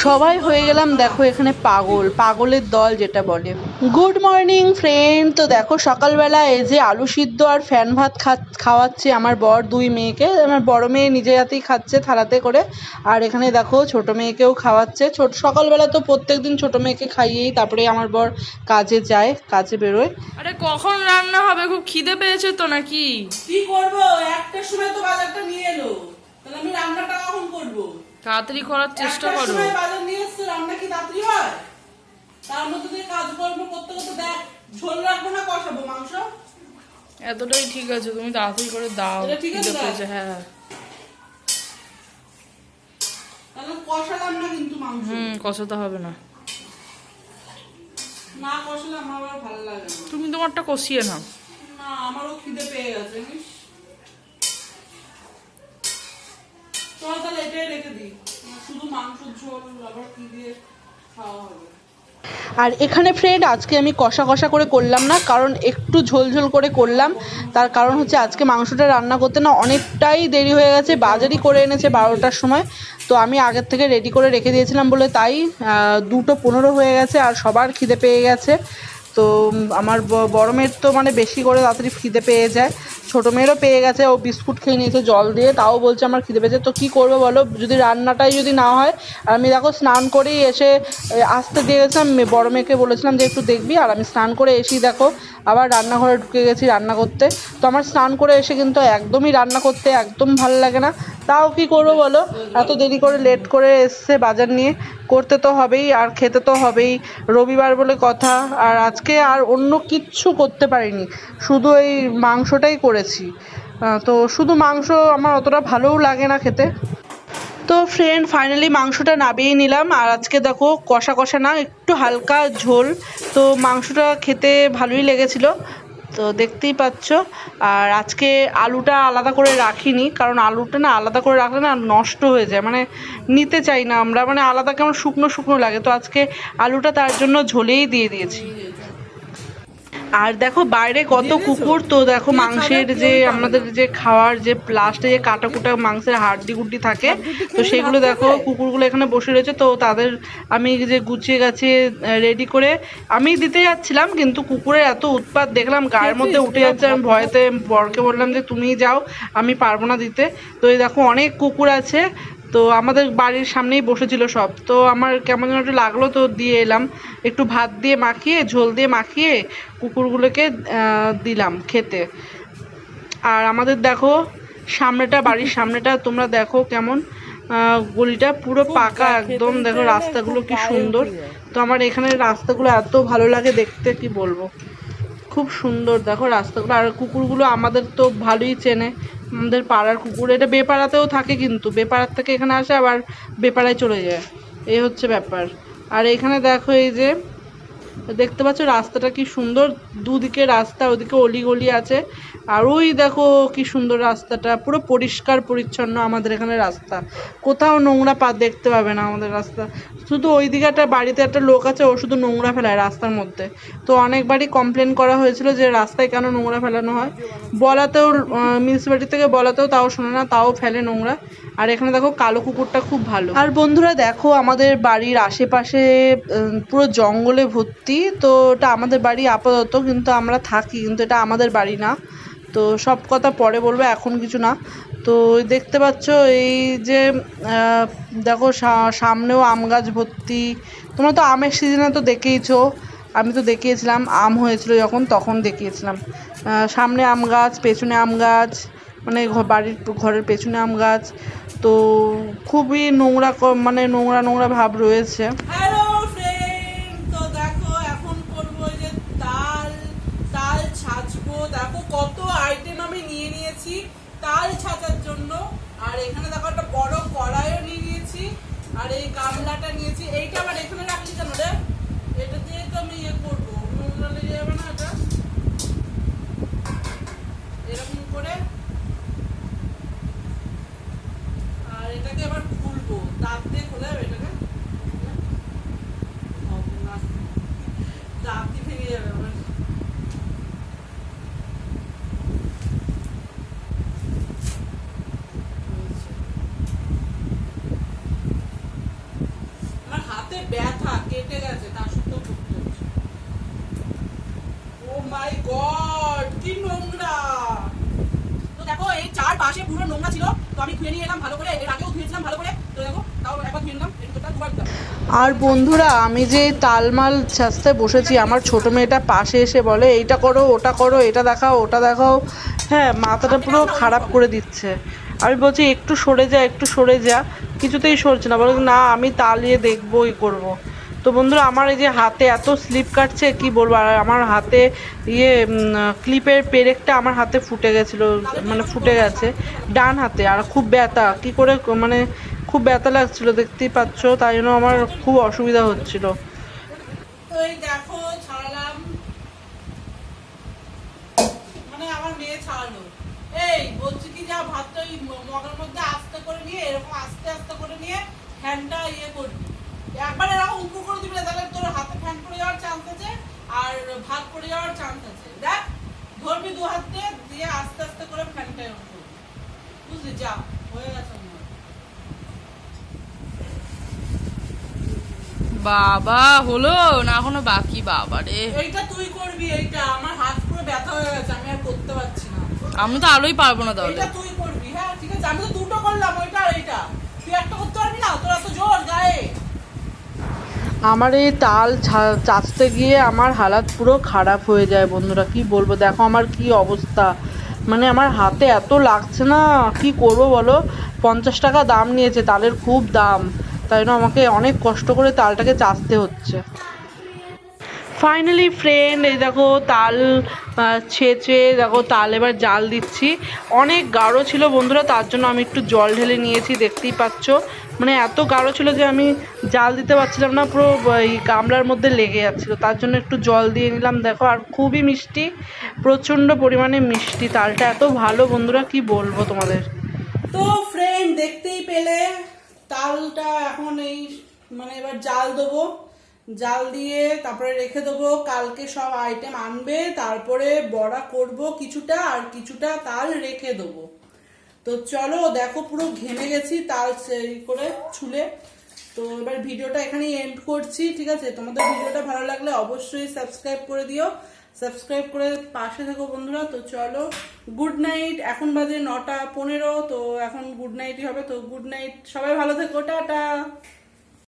সবাই হয়ে গেলাম দেখো এখানে পাগলের দল যেটা বলে। Good morning friend. তো দেখো সকালবেলা এই যে আলু সিদ্ধ আর ফ্যান ভাত খাওয়াচ্ছে আমার বর দুই মেয়েকে। আমার বড় মেয়ে নিজে হাতেই খাচ্ছে থালাতে করে, আর এখানে দেখো ছোট মেয়েকেও খাওয়াচ্ছে। সকালবেলা তো প্রত্যেক দিন ছোট মেয়েকে খাইয়েই তারপরে আমার বর কাজে যায়, কাজে বেরোয়। আরে কখন রান্না হবে? খুব খিদে পেয়েছে তো নাকি? কি করবো, একটার সময় তো বাজারটা নিয়ে এলো, তাহলে আমি রান্নাটা কখন করবো? তাড়াতাড়ি করার চেষ্টা করো। বাজার নিয়ে এসছে, রান্না কি তাড়াতাড়ি হয়? তার মধ্যে দিয়ে কাজকর্ম করতে করতে দেখ, ঝোল রাখবো না কষাবো মাংস? এতটাই ঠিক আছে, তুমি তাড়াতাড়ি করে দাও। খিদে পেয়েছে। হ্যাঁ তাহলে কষালাম না কিন্তু মাংস। কষাতে হবে না। না কষালে আমার আবার ভালো লাগে না। তুমি তোমারটা কষিয়ে নাও। না, আমারও খিদে পেয়ে গেছে। চল তাহলে এটাই রেখে দিই, শুধু মাংস ঝোল আবার কি দিয়ে খাওয়া হবে। আর এখানে ফ্রেন্ড আজকে আমি কষা কষা করে করলাম না, কারণ একটু ঝোল ঝোল করে করলাম। তার কারণ হচ্ছে আজকে মাংসটা রান্না করতে না অনেকটাই দেরি হয়ে গেছে, বাজারই করে এনেছে 12টার সময়। তো আমি আগের থেকে রেডি করে রেখে দিয়েছিলাম বলে তাই 2:15 হয়ে গেছে, আর সবার খিদে পেয়ে গেছে। তো আমার বড় মেয়ের তো মানে বেশি করে তাড়াতাড়ি খিদে পেয়ে যায়, ছোটো মেয়েরও পেয়ে গেছে, ও বিস্কুট খেয়ে নিয়েছে জল দিয়ে, তাও বলছে আমার খিদে পেয়েছে। তো কী করবো বলো, যদি রান্নাটাই যদি না হয়। আর আমি দেখো স্নান করেই এসে আসতে দিয়ে গেছিলাম, বড় মেয়েকে বলেছিলাম যে একটু দেখবি, আর আমি স্নান করে এসেই দেখো আবার রান্নাঘরে ঢুকে গেছি রান্না করতে। তো আমার স্নান করে এসে কিন্তু একদমই রান্না করতে একদম ভালো লাগে না, তাও কি করবো বলো, এত দেরি করে লেট করে এসছে বাজার নিয়ে, করতে তো হবেই আর খেতে তো হবেই, রবিবার বলে কথা। আর আজকে আর অন্য কিচ্ছু করতে পারিনি, শুধু এই মাংসটাই করেছি। তো শুধু মাংস আমার অতটা ভালোও লাগে না খেতে। তো ফ্রেন্ড ফাইনালি মাংসটা নামিয়ে নিলাম, আর আজকে দেখো কষা কষা না, একটু হালকা ঝোল। তো মাংসটা খেতে ভালোই লেগেছিল, তো দেখতেই পাচ্ছ। আর আজকে আলুটা আলাদা করে রাখিনি, কারণ আলুটা না আলাদা করে রাখলে না নষ্ট হয়ে যায়, মানে নিতে চাই না আমরা, মানে আলাদা কেমন শুকনো শুকনো লাগে। তো আজকে আলুটা তার জন্য ঝোলেই দিয়ে দিয়েছি। আর দেখো বাইরে কত কুকুর। তো দেখো মাংসের যে আমাদের যে খাওয়ার যে লাস্টে যে কাটা কুটা মাংসের হাড্ডি গুড্ডি থাকে, তো সেগুলো দেখো কুকুরগুলো এখানে বসে রয়েছে। তো তাদের আমি যে গুছিয়ে গাছিয়ে রেডি করে আমি দিতে যাচ্ছিলাম, কিন্তু কুকুরের এত উৎপাত দেখলাম গায়ের মধ্যে উঠে যাচ্ছে। আমি ভয়েতে বরকে বললাম যে তুমিই যাও, আমি পারবো না দিতে। তো এই দেখো অনেক কুকুর আছে, তো আমাদের বাড়ির সামনেই বসেছিল সব। তো আমার কেমন যেন একটু লাগলো, তো দিয়ে এলাম, একটু ভাত দিয়ে মাখিয়ে ঝোল দিয়ে মাখিয়ে কুকুরগুলোকে দিলাম খেতে। আর আমাদের দেখো সামনেটা, বাড়ির সামনেটা তোমরা দেখো কেমন, গলিটা পুরো পাকা একদম, দেখো রাস্তাগুলো কি সুন্দর। তো আমার এখানে রাস্তাগুলো এত ভালো লাগে দেখতে, কি বলবো, খুব সুন্দর দেখো রাস্তাগুলো। আর কুকুরগুলো আমাদের তো ভালোই চেনে, আমাদের পাড়ার কুকুর। এটা বেপাড়াতেও থাকে, কিন্তু বেপাড়ার থেকে এখানে আসে আবার বেপাড়ায় চলে যায়, এই হচ্ছে ব্যাপার। আর এখানে দেখো এই যে দেখতে পাচ্ছ রাস্তাটা কি সুন্দর, দুদিকে রাস্তা, ওদিকে অলি গলি আছে। আর ওই দেখো কি সুন্দর রাস্তাটা, পুরো পরিষ্কার পরিচ্ছন্ন আমাদের এখানে রাস্তা, কোথাও নোংরা দেখতে পাবে না আমাদের রাস্তা। শুধু ওই দিকে একটা বাড়িতে একটা লোক আছে, ও শুধু নোংরা ফেলায় রাস্তার মধ্যে। তো অনেকবারই কমপ্লেন করা হয়েছিল যে রাস্তায় কেন নোংরা ফেলানো হয়, বলাতেও মিউনিসিপ্যালিটি থেকে বলাতেও তাও শোনে না, তাও ফেলে নোংরা। আর এখানে দেখো কালো কুকুরটা খুব ভালো। আর বন্ধুরা দেখো আমাদের বাড়ির আশেপাশে পুরো জঙ্গলে ভর্তি। তো এটা আমাদের বাড়ি আপাতত, কিন্তু আমরা থাকি, কিন্তু এটা আমাদের বাড়ি না। তো সব কথা পরে বলবো, এখন কিছু না। তো দেখতে পাচ্ছ এই যে দেখো সামনেও আম গাছ ভর্তি। তোমরা তো আমের সিজনে তো দেখেইছো, আমি তো দেখিয়েছিলাম আম হয়েছিল যখন, তখন দেখিয়েছিলাম। সামনে আম গাছ, পেছনে আম গাছ, মানে ঘরের পেছনে আম গাছ। তো খুবই নোংরা, মানে নোংরা নোংরা ভাব রয়েছে। হ্যালো ফ্রেন্ড, তো দেখো এখন করবো যে তাল ছাঁচবো। দেখো কত আইটেম আমি নিয়ে নিয়েছি তাল ছাঁচার জন্য। আর এখানে দেখো একটা বড় কড়াইও নিয়ে নিয়েছি, আর এই গামলাটা নিয়েছি। এইটা আবার এখানে রাখলি কেন রে? এটা দিয়ে তো আমি ইয়ে করবো, নোংরা লেগে যাবে না এটা? এরকম করে, আর এটাকে আবার খুলবো, দাঁত দিয়ে খোলা যাবে এটাকে? দাঁতই ভেঙে যাবে আমার। পাশে পুরো নোংরা ছিল, তো আমি ধুয়ে নিয়ে এলাম ভালো করে, এর আগেও ধুয়েছিলাম ভালো করে, তো দেখো তাও একবার ধুয়ে নিলাম, এটা দুবার দিলাম। আর বন্ধুরা আমি যে তালমাল ছাঁচতে বসেছি, আমার ছোট মেয়েটা পাশে এসে বলে এইটা করো ওটা করো, এটা দেখাও ওটা দেখাও, হ্যাঁ মাথাটা পুরো খারাপ করে দিচ্ছে। আমি বলছি একটু সরে যা একটু সরে যা, কিছুতেই সরছে না, বলে না আমি তালিয়ে দেখবো ই করবো। তো বন্ধুরা আমার এই যে হাতে এত স্লিপ কাটছে কি বলবো, আর আমার হাতে ক্লিপের পেরেকটা আমার হাতে ফুটে গেছিলো, মানে ফুটে গেছে ডান হাতে, আর খুব ব্যথা কি করে মানে খুব ব্যথা লাগছিল দেখতেই পাচ্ছ, তাই জন্য আমার খুব অসুবিধা হচ্ছিল। তো এই দেখো ছাড়ালাম, মানে আমার মেয়ে ছাড়ালো। এই বলছি কি যা ভাতটা ওই মগের মধ্যে আস্তে করে নিয়ে এরকম আস্তে আস্তে করে নিয়ে ফ্যানটা ইয়ে করবি, একবার এরকম উপর করে দিবি না, তাহলে তোর হাতে ফ্যান পড়ে যাওয়ার চান্স আছে আর ভাত পড়ে যাওয়ার চান্স আছে। দেখ ধরবি দু হাত দিয়ে আস্তে আস্তে করে ফ্যানটা অন করবি, বুঝলি? যা হয়ে গেছে। বাবা হলো না এখনো বাকি? বাবা রে, এইটা তুই করবি, এইটা আমার হাত পুরো ব্যথা হয়ে গেছে, আমি আর করতে পারছি না। আমি তো আলোই পারবো না তাহলে। এটা তুই করবি, হ্যাঁ ঠিক আছে, আমি তো দুটো করলাম, ওইটা আর এইটা, তুই একটা করতে পারবি না? তোর এত জোর গায়ে। আমার এই তাল চাচতে গিয়ে আমার হালাত পুরো খারাপ হয়ে যায় বন্ধুরা, কি বলবো, দেখো আমার কি অবস্থা, মানে আমার হাতে এত লাগছে না, কি করব বলো। 50 টাকা দাম নিয়েছে, তালের খুব দাম, তাই জন্য আমাকে অনেক কষ্ট করে তালটাকে চাচতে হচ্ছে। ফাইনালি ফ্রেন্ড এই দেখো তাল ছেঁচে দেখো তাল এবার জাল দিচ্ছি। অনেক গাঢ় ছিল বন্ধুরা, তার জন্য আমি একটু জল ঢেলে নিয়েছি, দেখতেই পাচ্ছ, মানে এত গাঢ় ছিল যে আমি জাল দিতে পারছিলাম না, পুরো এই গামলার মধ্যে লেগে যাচ্ছিলো, তার জন্য একটু জল দিয়ে নিলাম। দেখো আর খুবই মিষ্টি, প্রচণ্ড পরিমাণে মিষ্টি, তালটা এত ভালো বন্ধুরা কি বলবো তোমাদের। তো ফ্রেন্ড দেখতেই পেলে তালটা এখন এই মানে এবার জাল দেবো, জাল দিয়ে তারপরে রেখে দেবো, কালকে সব আইটেম আনবে, তারপরে বড়া করব কিছুটা, আর কিছুটা তাল রেখে দেবো। তো চলো দেখো পুরো ঘেমে গেছি তাল করে ছুলে। তো এবার ভিডিওটা এখানেই এন্ড করছি, ঠিক আছে? তোমাদের ভিডিওটা ভালো লাগলে অবশ্যই সাবস্ক্রাইব করে দিও, সাবস্ক্রাইব করে পাশে থেকো বন্ধুরা। তো চলো গুড নাইট, এখন বাজে 9টা 15, তো এখন গুড নাইটই হবে, তো গুড নাইট, সবাই ভালো থেকো, টাটা।